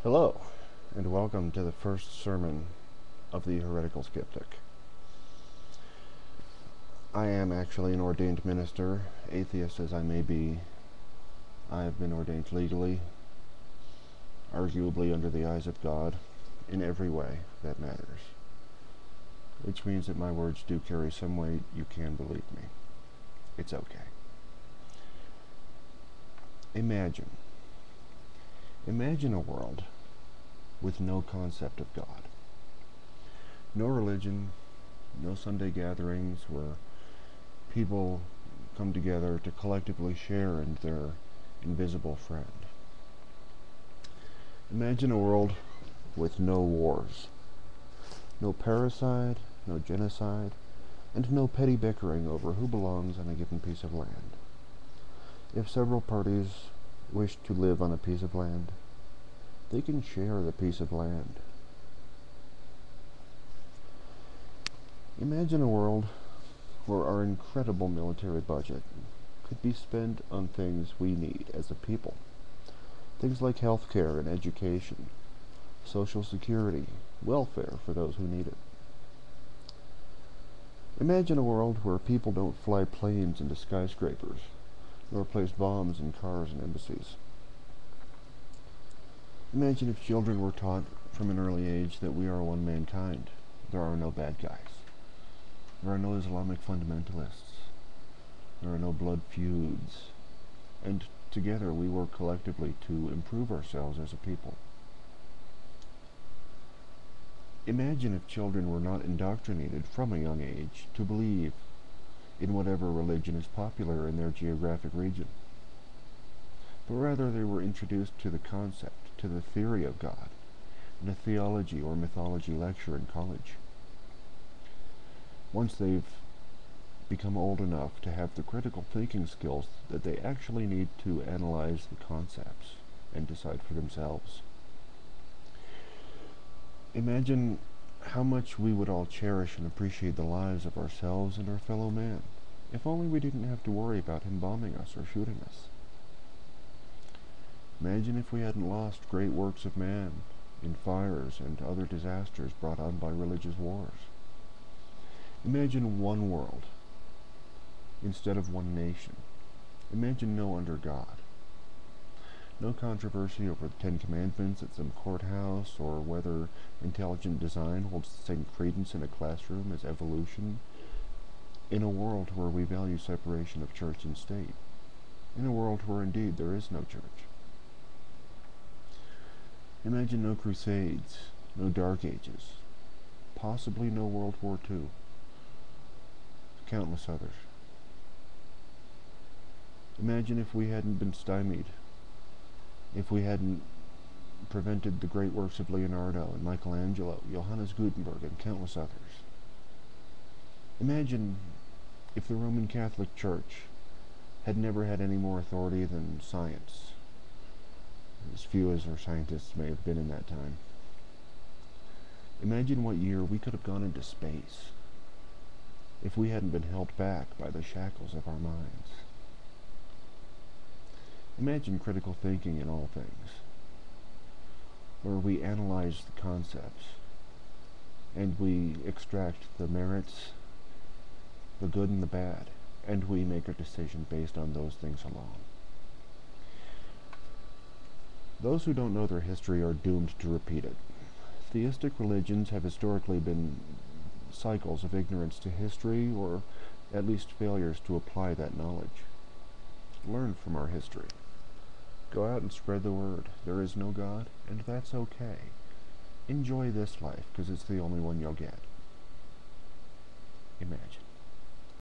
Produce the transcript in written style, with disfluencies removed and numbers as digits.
Hello, and welcome to the first sermon of the Heretical Skeptic. I am actually an ordained minister. Atheist as I may be, I have been ordained legally, arguably under the eyes of God, in every way that matters. Which means that my words do carry some weight. You can believe me. It's okay. Imagine a world with no concept of God. No religion, no Sunday gatherings where people come together to collectively share in their invisible friend. Imagine a world with no wars, no parricide, no genocide, and no petty bickering over who belongs on a given piece of land. If several parties wish to live on a piece of land, they can share the piece of land. Imagine a world where our incredible military budget could be spent on things we need as a people. Things like healthcare and education, social security, welfare for those who need it. Imagine a world where people don't fly planes into skyscrapers, nor place bombs in cars and embassies. Imagine if children were taught from an early age that we are one mankind. There are no bad guys. There are no Islamic fundamentalists. There are no blood feuds. And together we work collectively to improve ourselves as a people. Imagine if children were not indoctrinated from a young age to believe in whatever religion is popular in their geographic region, but rather they were introduced to the concept, to the theory of God, in a theology or mythology lecture in college. Once they've become old enough to have the critical thinking skills that they actually need to analyze the concepts and decide for themselves. Imagine how much we would all cherish and appreciate the lives of ourselves and our fellow man, if only we didn't have to worry about him bombing us or shooting us. Imagine if we hadn't lost great works of man in fires and other disasters brought on by religious wars. Imagine one world instead of one nation. Imagine no under God. No controversy over the Ten Commandments at some courthouse, or whether intelligent design holds the same credence in a classroom as evolution. In a world where we value separation of church and state. In a world where indeed there is no church. Imagine no crusades, no dark ages, possibly no World War II, countless others. Imagine if we hadn't been stymied, if we hadn't prevented the great works of Leonardo and Michelangelo, Johannes Gutenberg, and countless others. Imagine if the Roman Catholic Church had never had any more authority than science, as few as our scientists may have been in that time. Imagine what year we could have gone into space if we hadn't been held back by the shackles of our minds. Imagine critical thinking in all things, where we analyze the concepts and we extract the merits, the good and the bad, and we make a decision based on those things alone. Those who don't know their history are doomed to repeat it. Theistic religions have historically been cycles of ignorance to history, or at least failures to apply that knowledge. Learn from our history. Go out and spread the word. There is no God, and that's okay. Enjoy this life, because it's the only one you'll get. Imagine.